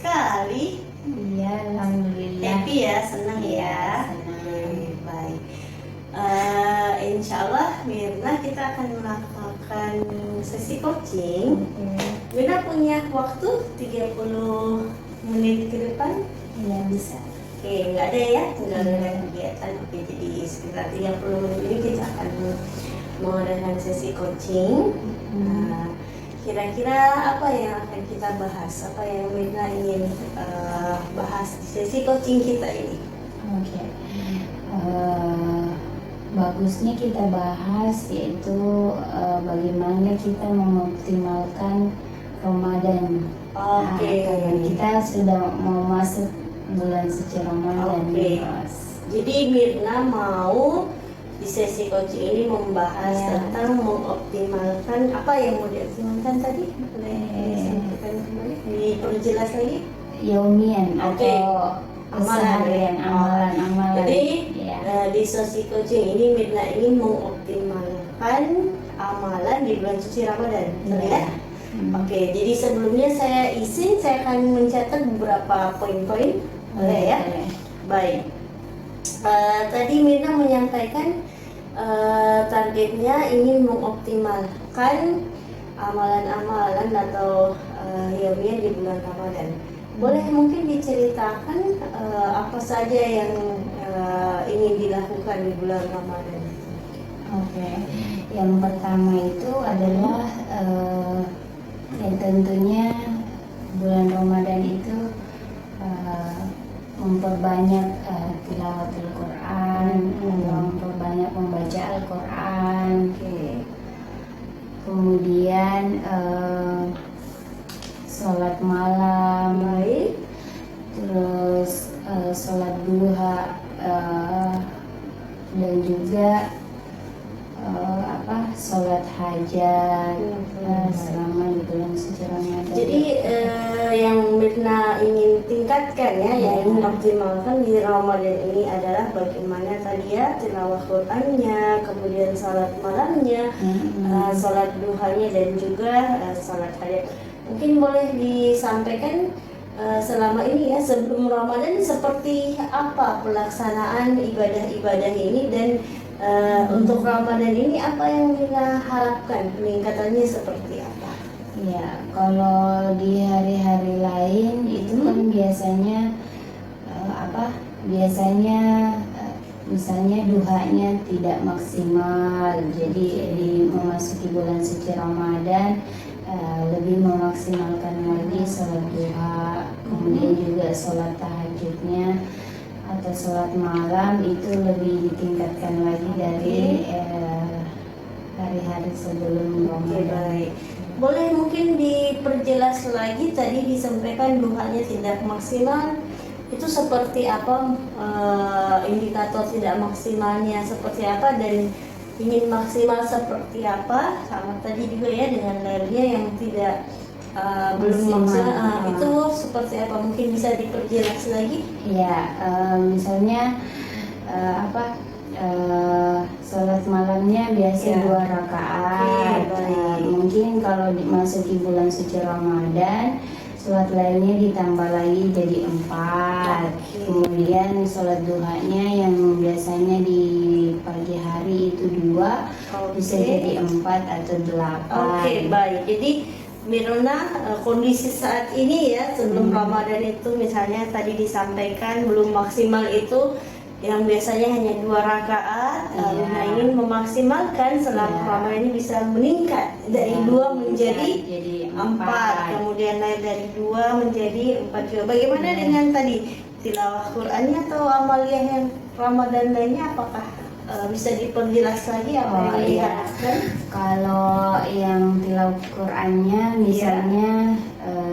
sekali. Iya, alhamdulillah. Happy ya, senang ya. Baik. Insya Allah Mirna kita akan melakukan sesi coaching. Mirna punya waktu 30 menit ke depan? Iya, bisa. Oke, nggak ada ya, nggak ada kegiatan. Oke, jadi sekitar 30 menit ini kita akan mengadakan sesi coaching. Kira-kira apa yang akan kita bahas? Apa yang Mirna ingin bahas di sesi coaching kita ini? Oke. Bagusnya kita bahas yaitu bagaimana kita mengoptimalkan Ramadan. Oke. Karena kita sudah mau masuk bulan suci Ramadan. Oke. Jadi Mirna mau di sesi coaching ini membahas tentang mengoptimalkan apa yang mau dioptimalkan tadi? Boleh disampaikan kembali? Diperjelas lagi? Yaumian atau amalan. Jadi di sesi coaching ini Mirna ingin mengoptimalkan amalan di bulan suci Ramadan, ya? Oke, jadi sebelumnya saya akan mencatat beberapa poin-poin, boleh ya? Baik. Tadi Mirna menyampaikan targetnya ingin mengoptimalkan amalan-amalan atau yaumian di bulan Ramadan. Boleh mungkin diceritakan apa saja yang ingin dilakukan di bulan Ramadan? Oke, yang pertama itu adalah yang tentunya bulan Ramadan itu memperbanyak tilawatul Quran, memperbanyak membaca Al-Quran. Kemudian sholat malam, terus sholat duha, dan juga sholat hajat selama di bulan suci Ramadan. Jadi yang Mirna ingin tingkatkan ya, yang ingin optimalkan di Ramadan ini adalah bagaimana tadi ya tilawah Qurannya, kemudian sholat malamnya, sholat duhanya, dan juga sholat hajat. Mungkin boleh disampaikan selama ini ya sebelum Ramadan seperti apa pelaksanaan ibadah-ibadah ini, dan untuk Ramadan ini apa yang kita harapkan peningkatannya seperti apa? Ya, kalau di hari-hari lain itu kan biasanya misalnya duhanya tidak maksimal. Jadi di memasuki bulan suci Ramadan lebih memaksimalkan lagi sholat duha, kemudian juga sholat tahajudnya atau sholat malam itu lebih ditingkatkan lagi dari hari-hari sebelum Ramadan. Baik. Boleh mungkin diperjelas lagi, tadi disampaikan duhanya tidak maksimal, itu seperti apa, indikator tidak maksimalnya seperti apa, dan ingin maksimal seperti apa, sama tadi juga ya dengan lainnya yang tidak belum maksimal, itu seperti apa, mungkin bisa diperjelas lagi? Ya, misalnya sholat malamnya biasa 2 rakaat. Mungkin kalau dimasuki bulan suci Ramadan, sholat lainnya ditambah lagi jadi 4. Kemudian sholat duhanya yang biasanya di pagi hari itu 2, bisa jadi 4 atau 8. Oke, baik. Jadi Mirna, kondisi saat ini ya sebelum Ramadan itu misalnya tadi disampaikan belum maksimal itu yang biasanya hanya 2 rakaat, Mirna ingin memaksimalkan selama Ramadan ini bisa meningkat dari 2 menjadi 4, kemudian naik dari 2 menjadi 4 juga. Bagaimana dengan tadi tilawah Qurannya atau amaliyah yang Ramadan lainnya, apakah bisa diperjelas lagi apa yang diharapkan? Kalau yang tilawah Qurannya misalnya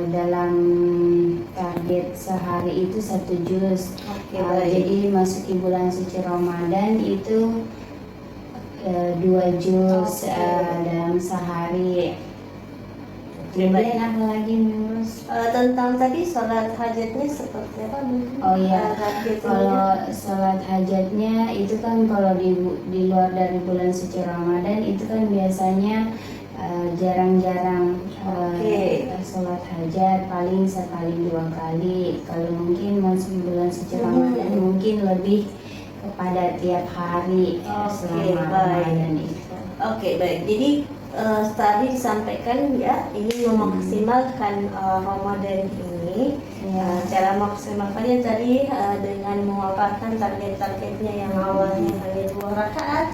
dalam target sehari itu 1 juz. Jadi masuki bulan suci Ramadan itu 2 juz dalam sehari. Kemudian apa lagi Nurus? Tentang tadi sholat hajatnya seperti apa? Kalau sholat hajatnya itu kan kalau di luar dari bulan suci Ramadan itu kan biasanya jarang-jarang Oke. sholat hajat, paling sekali 2 kali. Kalau mungkin masuk bulan suci Ramadan mungkin lebih kepada tiap hari selama baik. Ramadan itu. Oke, baik. Jadi tadi disampaikan ya, ingin memaksimalkan Ramadan ini. Ya. Cara maksimalkannya tadi dengan memaparkan target-targetnya yang awalnya hanya 2 rakaat,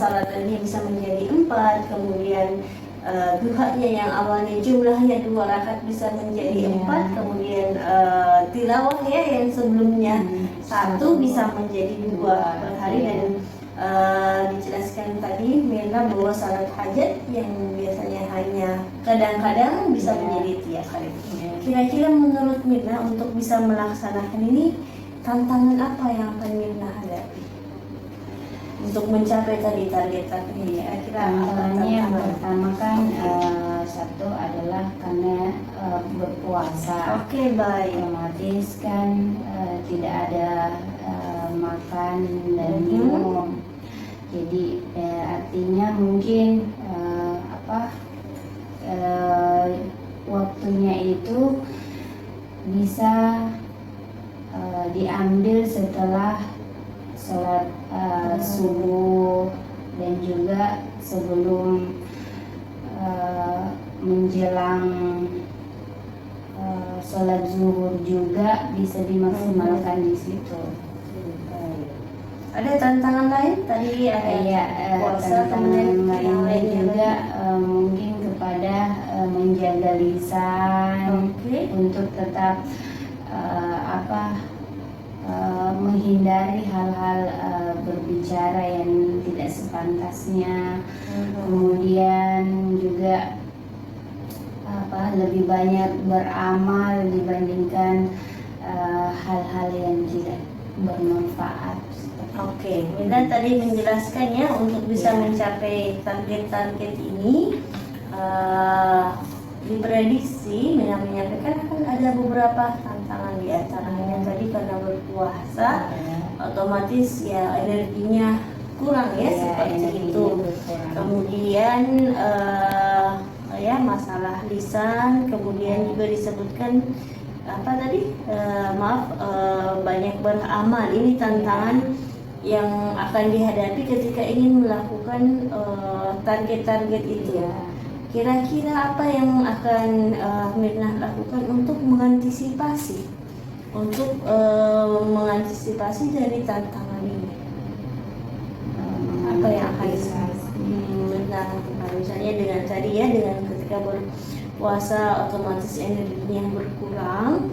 salatannya bisa menjadi 4, kemudian duhanya yang awalnya jumlahnya 2 rakaat bisa menjadi 4, kemudian tilawah ya yang sebelumnya 1 bisa menjadi 2 per hari, dan dijelaskan tadi Mirna bahwa salat hajat yang biasanya hanya kadang-kadang bisa menjadi tiap hari. Kira-kira menurut Mirna untuk bisa melaksanakan ini, tantangan apa yang akan Mirna hadapi untuk mencapai tadi target-target? Kira-kira Tantangannya yang pertama kan satu adalah karena berpuasa. Oke, baik. Otomatis kan tidak ada makan dan minum. Jadi artinya mungkin waktunya itu bisa diambil setelah sholat subuh dan juga sebelum menjelang sholat zuhur juga bisa dimaksimalkan di situ. Ada tantangan lain tadi puasa, tantangan kemudian lain juga mungkin kepada menjaga lisan untuk tetap menghindari hal-hal berbicara yang tidak sepantasnya. Kemudian juga lebih banyak beramal dibandingkan hal-hal yang tidak bermanfaat. Oke, Mirna tadi menjelaskan ya, untuk bisa mencapai target-target ini diprediksi, Mirna menyampaikan akan ada beberapa tantangan, di antaranya tadi karena berpuasa otomatis ya energinya kurang ya, seperti itu. Kemudian masalah lisan, kemudian juga disebutkan banyak beramal. Ini tantangan yang akan dihadapi ketika ingin melakukan target-target itu. Kira-kira apa yang akan Mirna lakukan untuk mengantisipasi dari tantangan ini? Apa yang akan Mirna lakukan? Misalnya dengan tadi ya, dengan ketika berpuasa otomatis energinya berkurang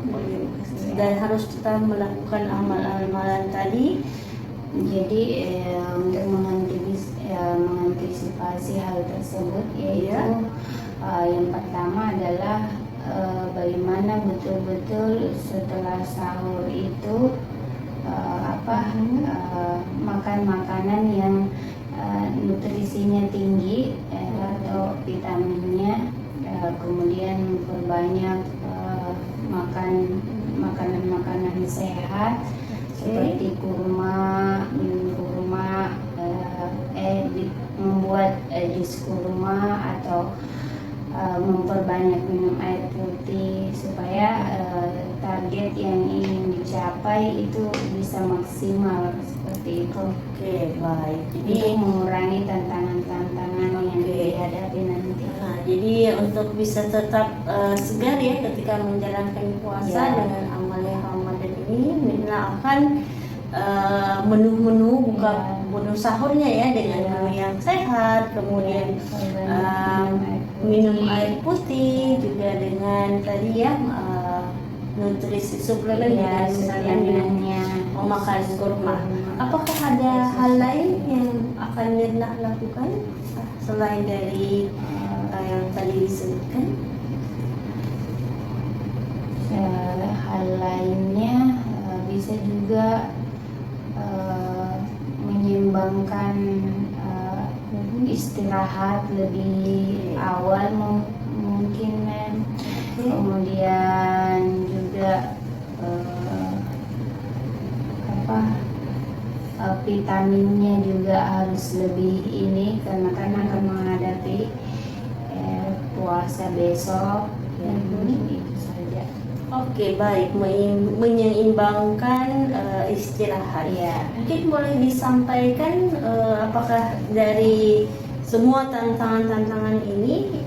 dan harus tetap melakukan amal-amalan tadi. Jadi untuk mengantisipasi hal tersebut yaitu yang pertama adalah bagaimana betul-betul setelah sahur itu makan makanan yang nutrisinya tinggi atau vitaminnya, kemudian perbanyak makan makanan-makanan sehat seperti kurma, minum kurma, membuat jus kurma atau memperbanyak minum air putih supaya target yang ingin dicapai itu bisa maksimal seperti itu. Oke, baik. Jadi mengurangi tantangan-tantangan yang dihadapi nanti. Nah, jadi untuk bisa tetap segar ya ketika menjalankan puasa dengan amalnya Ramadan ini, Mirna akan menu-menu buka menu sahurnya ya dengan menu yang sehat, kemudian minum air putih juga dengan tadi ya nutrisi suplemen dengan misalnya minumnya memakan kurma. Apakah ada hal lain yang akan Mirna lakukan selain dari yang tadi disebutkan? Hal lainnya bisa juga menyeimbangkan istirahat lebih awal mungkin, kemudian juga vitaminnya juga harus lebih ini karena kan akan menghadapi puasa besok. Ya, mungkin itu saja. Oke, baik, menyeimbangkan istirahat. Ya. Mungkin boleh disampaikan apakah dari semua tantangan-tantangan ini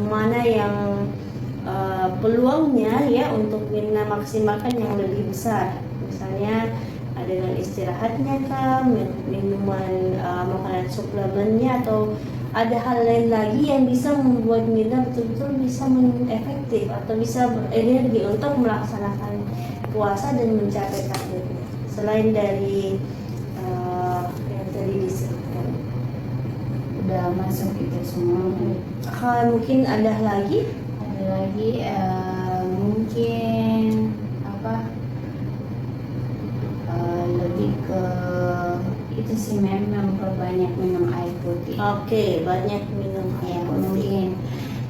mana yang peluangnya ya untuk Mirna maksimalkan yang lebih besar, misalnya dengan istirahatnya kah, minuman makanan suplemennya, atau ada hal lain lagi yang bisa membuat Mirna betul-betul bisa efektif atau bisa berenergi untuk melaksanakan puasa dan mencapai targetnya, selain dari yang tadi disebutkan. Udah masuk itu semua. Mungkin ada lagi mungkin apa, lebih ke itu sih, memang perbanyak minum air putih. Oke, banyak minum air Ya, putih. mungkin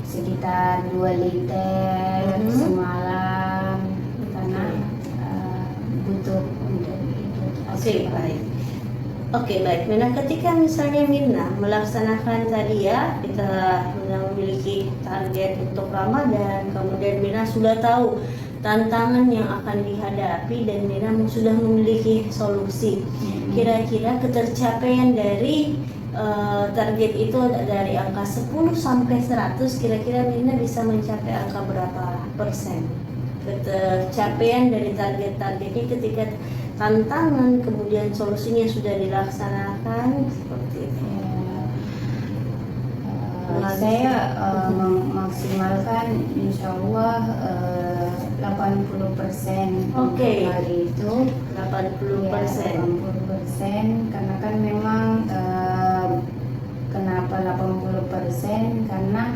sekitar 2 liter semalam, karena butuh untuk itu. Oke, baik. Oke, baik. Mirna, ketika misalnya Mirna melaksanakan tadi ya, kita memiliki target untuk Ramadan, kemudian Mirna sudah tahu tantangan yang akan dihadapi dan Mirna sudah memiliki solusi. Kira-kira ketercapaian dari target itu dari angka 10 sampai 100, kira-kira Mirna bisa mencapai angka berapa persen? Ketercapaian dari target-targetnya ketika tantangan kemudian solusinya sudah dilaksanakan seperti itu. Saya memaksimalkan insya Allah 80% Oke. hari itu. 80%. 80%, karena kan memang kenapa 80%, karena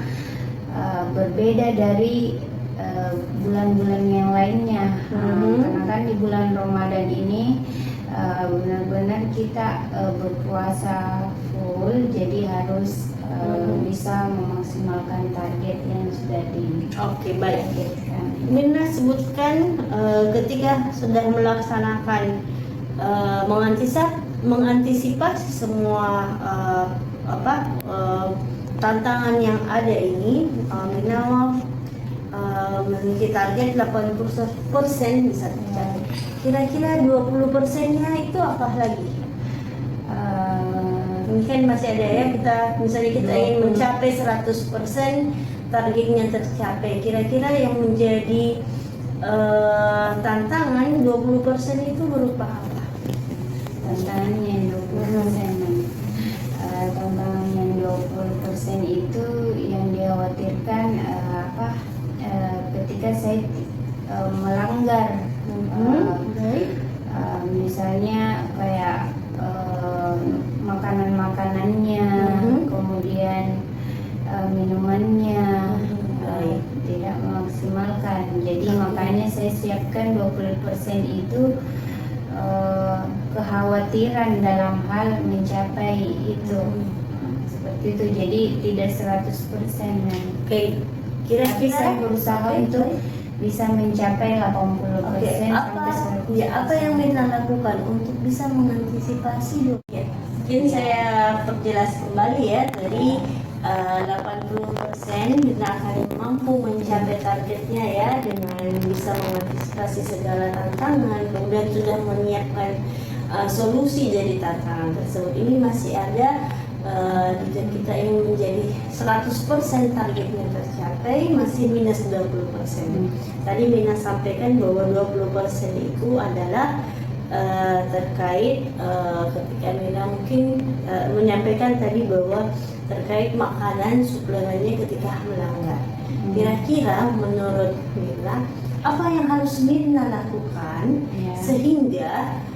berbeda dari bulan-bulan yang lainnya. Karena kan di bulan Ramadan ini benar-benar kita berpuasa full, jadi harus bisa memaksimalkan target yang sudah Oke, baik. ditargetkan. Mirna sebutkan ketika sudah melaksanakan mengantisipasi semua tantangan yang ada ini, Mirna memiliki target 80% bisa tercapai. Kira-kira 20%-nya itu apa lagi? Mungkin masih ada ya, misalnya kita ingin mencapai 100%, targetnya tercapai. Kira-kira yang menjadi tantangan 20% itu berupa apa? Tantangannya 20%. Tantangannya 20% itu yang dikhawatirkan ketika saya melanggar, misalnya kayak makanan-makanannya, kemudian minumannya tidak memaksimalkan. Jadi makanya saya siapkan 20% itu kekhawatiran dalam hal mencapai itu. Seperti itu, jadi tidak 100%. Oke. Tapi saya berusaha untuk bisa mencapai 80% sampai 100%. Apa yang Mirna lakukan untuk bisa mengantisipasi ya? Mungkin saya perjelas kembali ya, dari 80% Mirna akan mampu mencapai targetnya ya dengan bisa mengantisipasi segala tantangan, kemudian sudah menyiapkan solusi dari tantangan tersebut. Ini masih ada jika kita ingin menjadi 100% targetnya tercapai, masih minus 20%. Tadi Mirna sampaikan bahwa 20% itu adalah terkait ketika Mirna mungkin menyampaikan tadi bahwa terkait makanan suplemennya ketika melanggar. Kira-kira menurut Mirna, apa yang harus Mirna lakukan sehingga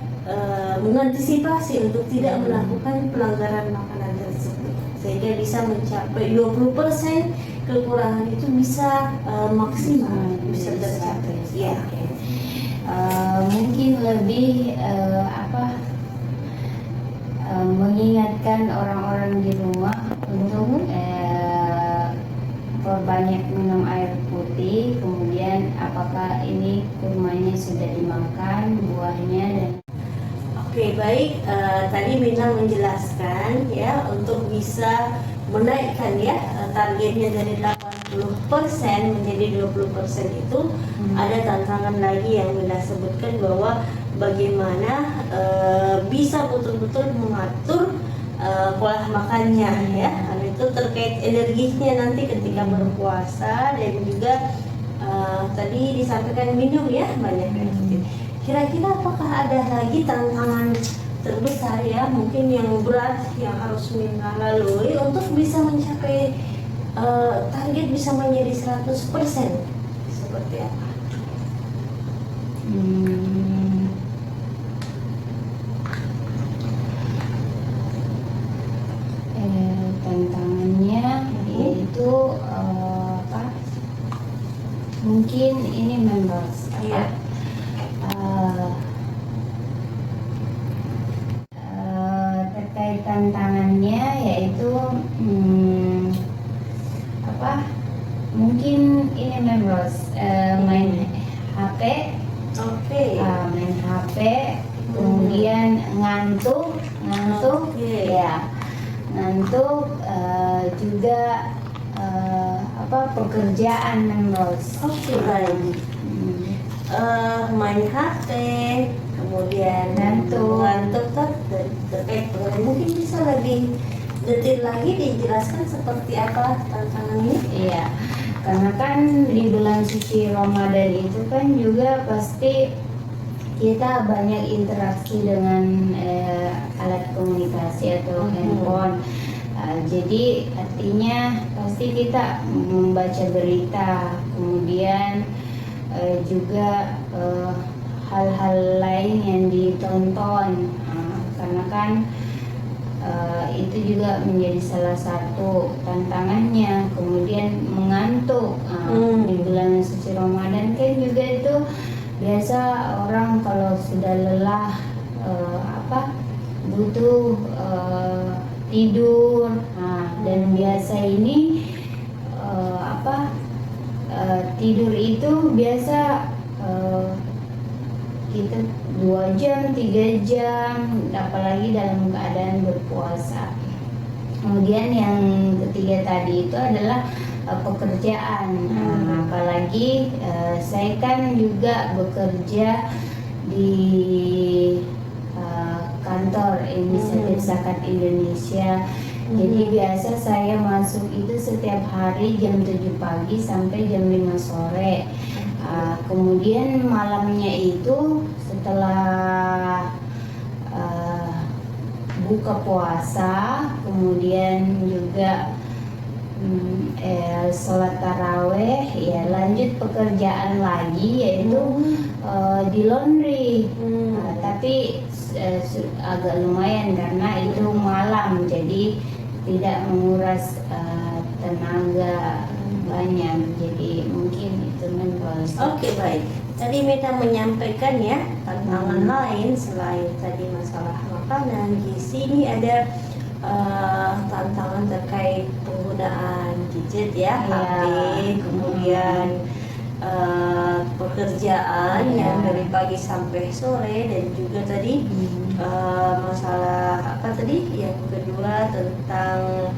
mengantisipasi untuk tidak melakukan pelanggaran makanan tersebut, sehingga bisa mencapai 20% kekurangan itu bisa maksimal, bisa tercapai. Ya. Mungkin lebih mengingatkan orang-orang di rumah untuk perbanyak minum air putih, kemudian apakah ini kurmanya sudah dimakan, buahnya, dan Oke, baik. Tadi Mirna menjelaskan ya untuk bisa menaikkan ya targetnya dari 80 menjadi 20% itu ada tantangan lagi yang Mina sebutkan bahwa bagaimana bisa betul-betul mengatur pola makannya ya. Karena itu terkait energinya nanti ketika berpuasa, dan juga tadi disampaikan minum ya banyak air putih. Kira-kira apakah ada lagi tantangan terbesar ya, mungkin yang berat yang harus Mina lalui untuk bisa mencapai target bisa menjadi 100%? Seperti apa? Tantangannya yaitu mungkin ini members Iya. Terkait tantangannya yaitu mungkin ini members main HP, main HP, kemudian ngantuk ya, ngantuk, juga pekerjaan members. Baik. Main HP, kemudian ngantuk terkait mungkin bisa lebih detail lagi dijelaskan seperti apa tantangannya? Iya, karena kan di bulan suci Ramadan itu kan juga pasti kita banyak interaksi dengan alat komunikasi atau handphone. Jadi artinya pasti kita membaca berita, kemudian juga hal-hal lain yang ditonton, karena kan itu juga menjadi salah satu tantangannya. Kemudian mengantuk di bulan suci Ramadan kan juga itu biasa orang kalau sudah lelah butuh tidur, dan biasa ini tidur itu biasa kita 2 jam, 3 jam, apalagi dalam keadaan berpuasa. Kemudian yang ketiga tadi itu adalah pekerjaan, apalagi saya kan juga bekerja di kantor Inisiatif Zakat Indonesia. Jadi biasa saya masuk itu setiap hari jam 7 pagi sampai jam 5 sore. Kemudian malamnya itu setelah buka puasa, kemudian juga sholat taraweh, ya lanjut pekerjaan lagi yaitu di laundry. Tapi agak lumayan karena itu malam, jadi tidak menguras tenaga banyak. Jadi mungkin itu members. Oke, baik. Tadi Meta menyampaikan ya tantangan lain selain tadi masalah makanan, gizi, ini ada tantangan terkait penggunaan gadget ya, HP, kemudian pekerjaan yang dari pagi sampai sore, dan juga tadi masalah apa tadi yang kedua tentang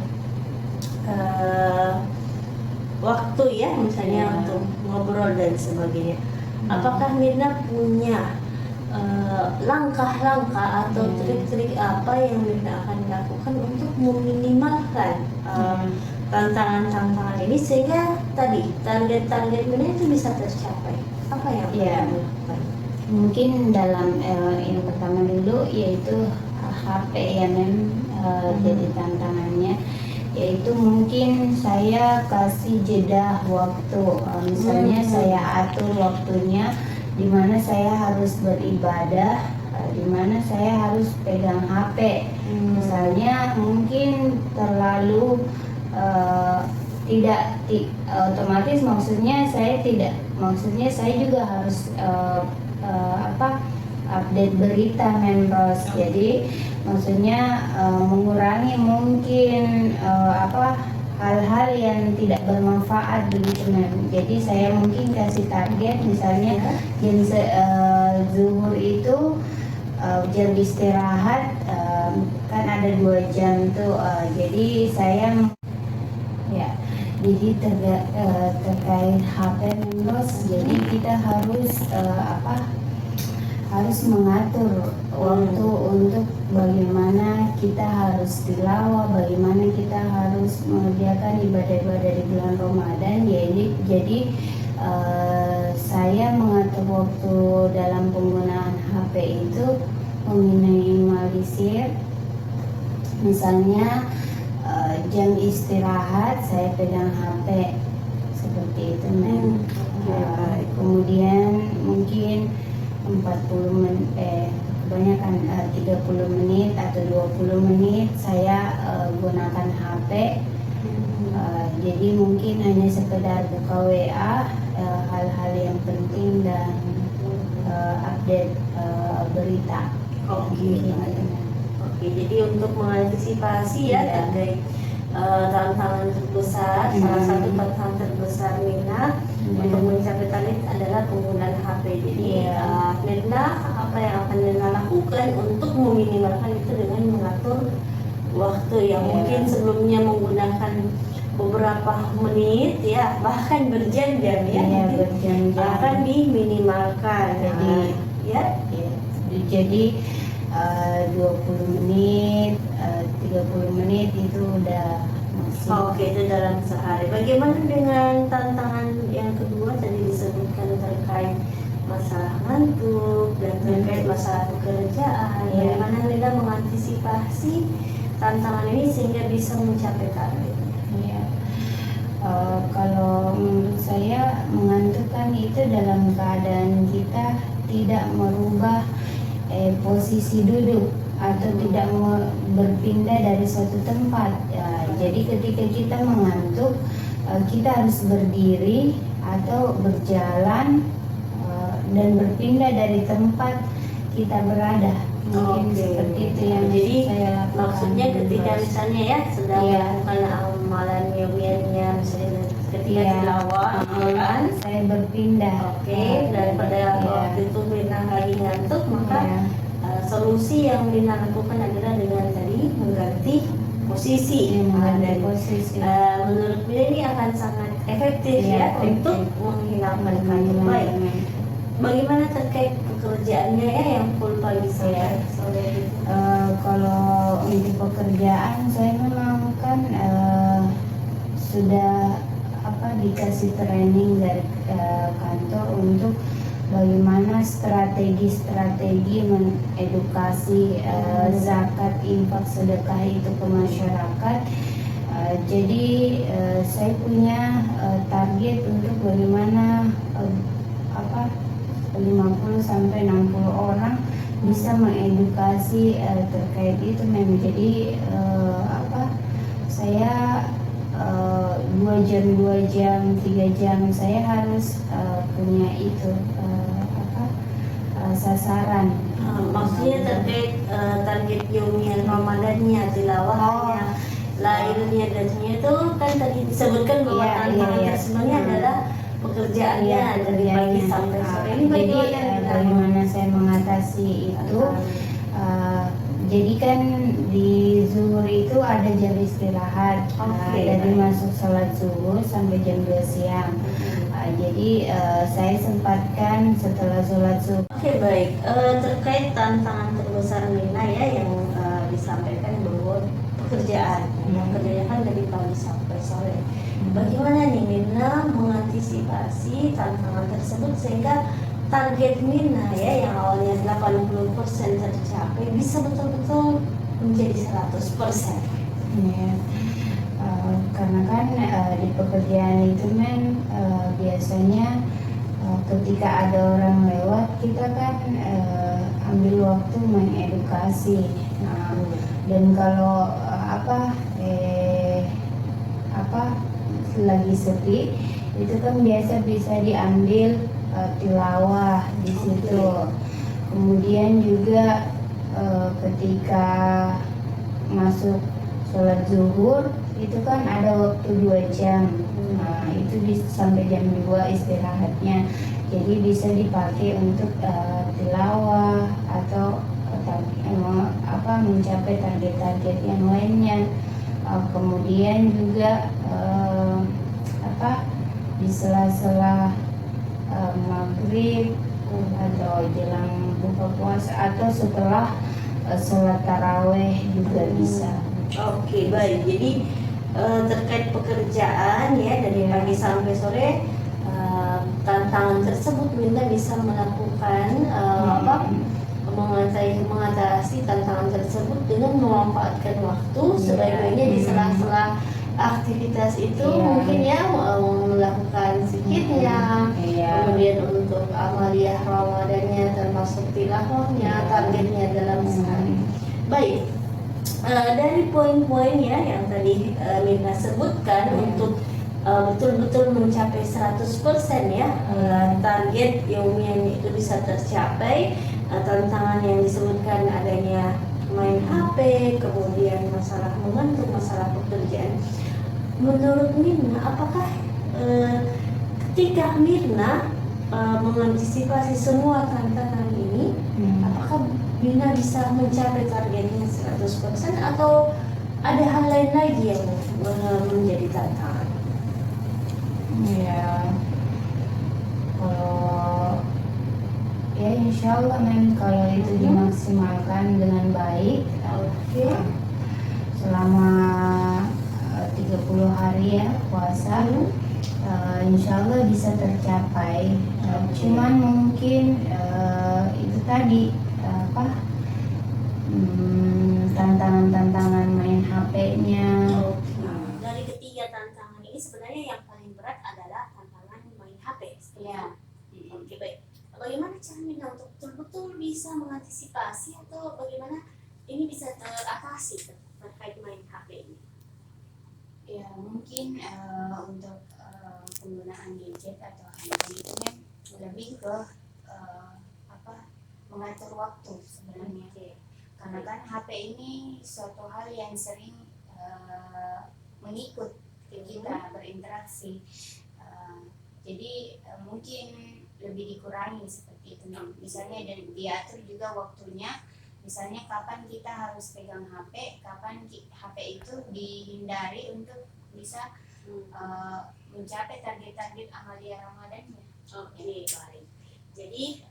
waktu ya, misalnya untuk ngobrol dan sebagainya. Apakah Mirna punya langkah-langkah atau trik-trik apa yang Mirna akan lakukan untuk meminimalkan tantangan-tantangan ini sehingga tadi target-target Mirna itu bisa tercapai? Apa yang akan dilakukan? Mungkin dalam yang pertama dulu yaitu HP ya jadi tantangannya, yaitu mungkin saya kasih jeda waktu, misalnya saya atur waktunya di mana saya harus beribadah, di mana saya harus pegang HP. Misalnya mungkin terlalu tidak otomatis, maksudnya saya juga harus update berita members. Jadi maksudnya mengurangi mungkin hal-hal yang tidak bermanfaat begitu. Jadi saya mungkin kasih target misalnya jam zuhur itu jam istirahat kan ada 2 jam tuh, jadi saya Jadi terkait HP membros, jadi kita harus harus mengatur waktu untuk bagaimana kita harus tilawah, bagaimana kita harus mengerjakan ibadah-ibadah di bulan Ramadan. Jadi saya mengatur waktu dalam penggunaan HP itu meminimalisir, misalnya jam istirahat saya pegang HP seperti itu, kemudian mungkin 40 menit, kebanyakan 30 menit atau 20 menit saya gunakan HP. Jadi mungkin hanya sekedar buka WA, hal-hal yang penting dan update berita. Oke, jadi untuk mengantisipasi ya terkait tantangan terbesar, salah satu tantangan terbesar Mirna untuk mencapai target adalah penggunaan HP. Jadi Mirna, apa yang akan Mirna lakukan untuk meminimalkan itu dengan mengatur waktu yang mungkin sebelumnya menggunakan beberapa menit ya, bahkan berjam-jam ya, mungkin akan diminimalkan. Jadi 20 menit, 30 menit itu udah maksimal. Oke, itu dalam sehari. Bagaimana dengan tantangan yang kedua tadi disebutkan terkait masalah ngantuk dan terkait masalah pekerjaan? Bagaimana Linda mengantisipasi tantangan ini sehingga bisa mencapai target? Kalau menurut saya mengantukkan itu dalam keadaan kita tidak merubah posisi duduk atau tidak berpindah dari suatu tempat. Jadi ketika kita mengantuk, kita harus berdiri atau berjalan dan berpindah dari tempat kita berada. Mungkin seperti itu yang jadi saya lakukan. Maksudnya ketika misalnya ya sedang melakukan amalan yomiannya, misalnya ketika tilawah Al-Quran, saya berpindah. Daripada waktu itu Mirna lagi ngantuk, maka solusi yang Mirna lakukan adalah dengan tadi mengganti posisi. Posisi. Menurut Mirna ini akan sangat efektif untuk menghilangkan kantuk. Baik. Bagaimana terkait pekerjaannya yang full pagi sore? Kalau untuk pekerjaan saya memang kan sudah dikasih training dari kantor untuk bagaimana strategi mengedukasi zakat, infak, sedekah itu ke masyarakat. Jadi saya punya target untuk bagaimana 50 sampai 60 orang bisa mengedukasi terkait itu. Jadi saya 2 jam, 3 jam saya harus punya itu sasaran. Maksudnya terkait target yomian Ramadannya, tilawahnya, lahirnya dan semuanya itu kan tadi disebutkan bahwa tantangan tersebutnya adalah pekerjaannya dari pagi sampai sore. Ini bagaimana saya mengatasi itu? Jadi kan di zuhur itu ada jam istirahat, dari masuk sholat zuhur sampai jam 2 siang. Jadi saya sempatkan setelah sholat zuhur. Baik. Terkait tantangan terbesar Mirna yang disampaikan bahwa pekerjaan yang kerjanya kan dari pagi sampai sore. Bagaimana nih Mirna mengantisipasi tantangan tersebut sehingga target Mirna yang awalnya 80% tercapai bisa betul-betul menjadi 100%? Karena kan di pekerjaan itu biasanya ketika ada orang lewat kita kan ambil waktu mengedukasi. Dan kalau lagi sepi itu kan biasa bisa diambil tilawah di situ. Kemudian juga ketika masuk sholat zuhur itu kan ada waktu 2 jam. Itu bisa sampai jam 2 istirahatnya. Jadi bisa dipakai untuk tilawah atau mencapai target-target yang lainnya. Kemudian juga di sela-sela maghrib atau jelang buka puasa atau setelah sholat taraweh juga bisa. Oke, baik. Jadi terkait pekerjaan ya dari pagi sampai sore, tantangan tersebut Winda bisa melakukan mengatasi tantangan tersebut dengan memanfaatkan waktu sebaik-baiknya di sela-sela aktivitas itu, mungkin ya melakukan zikirnya, kemudian untuk amaliyah Ramadannya termasuk tilawahnya, targetnya dalam sehari. Baik, dari poin-poin ya yang tadi Mirna sebutkan untuk betul-betul mencapai 100% ya target yaumian itu bisa tercapai. Tantangan yang disebutkan adanya main HP, kemudian masalah mengantuk, masalah pekerjaan. Menurut Mirna, apakah ketika Mirna mengantisipasi semua tantangan ini, apakah Mirna bisa mencapai targetnya 100% atau ada hal lain lagi yang menjadi tantangan? Ya, kalau ya insya Allah kalau itu dimaksimalkan dengan baik, selama 30 hari ya puasa, insya Allah bisa tercapai. Cuman mungkin itu tadi tantangan-tantangan main HP-nya. Dari ketiga tantangan ini sebenarnya yang paling berat adalah tantangan main HP. Ya. Oke, baik. Bagaimana caranya untuk betul-betul bisa mengantisipasi atau bagaimana ini bisa teratasi terkait main HP ini? Ya mungkin untuk penggunaan gadget atau handphone itu kan lebih ke mengatur waktu sebenarnya. Karena kan HP ini suatu hal yang sering mengikut kita berinteraksi. Jadi mungkin lebih dikurangi seperti itu. Misalnya dan diatur juga waktunya. Misalnya kapan kita harus pegang HP, kapan HP itu dihindari untuk bisa mencapai target-target amaliyah Ramadannya. Oke, baik. Jadi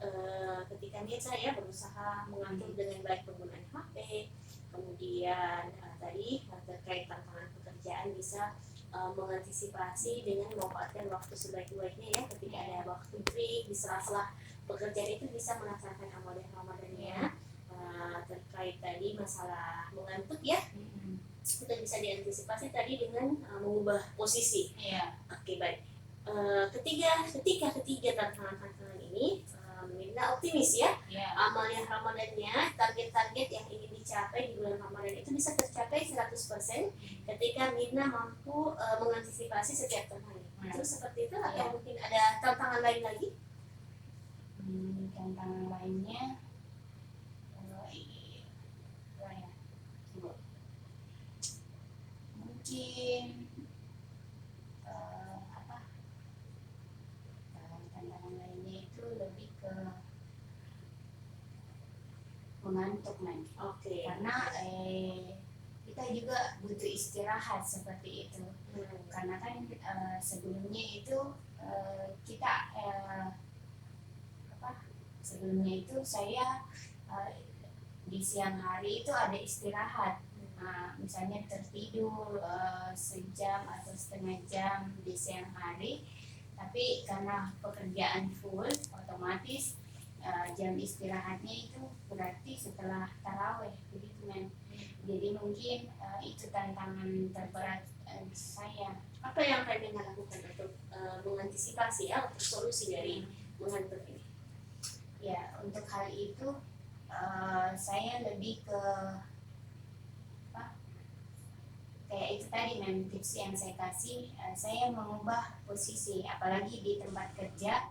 ketika saya berusaha mengatur dengan baik penggunaan HP, kemudian tadi terkait tantangan pekerjaan bisa mengantisipasi dengan memanfaatkan waktu sebaik-baiknya ya, ketika ada waktu break di sela-sela pekerjaan itu bisa melaksanakan amaliyah Ramadannya. Terkait tadi masalah mengantuk ya, itu bisa diantisipasi tadi dengan mengubah posisi. Oke, baik. Ketika tantangan ini, Mirna optimis ya, amaliyah Ramadannya, target-target yang ingin dicapai di bulan Ramadan itu bisa tercapai 100% ketika Mirna mampu mengantisipasi setiap tantangan. Terus seperti itu atau mungkin ada tantangan lain lagi? Tantangan lainnya mungkin tantangan lainnya itu lebih ke mengantuk karena kita juga butuh istirahat seperti itu. Karena kan sebelumnya itu sebelumnya itu saya di siang hari itu ada istirahat. Misalnya tertidur sejam atau setengah jam di siang hari, tapi karena pekerjaan full otomatis jam istirahatnya itu berarti setelah taraweh begitu kan. Jadi mungkin itu tantangan terberat saya. Apa yang kalian lakukan untuk mengantisipasi untuk solusi dari mengantuk ini? Ya, untuk hal itu saya lebih ke kayak itu tadi tips yang saya kasih, saya mengubah posisi, apalagi di tempat kerja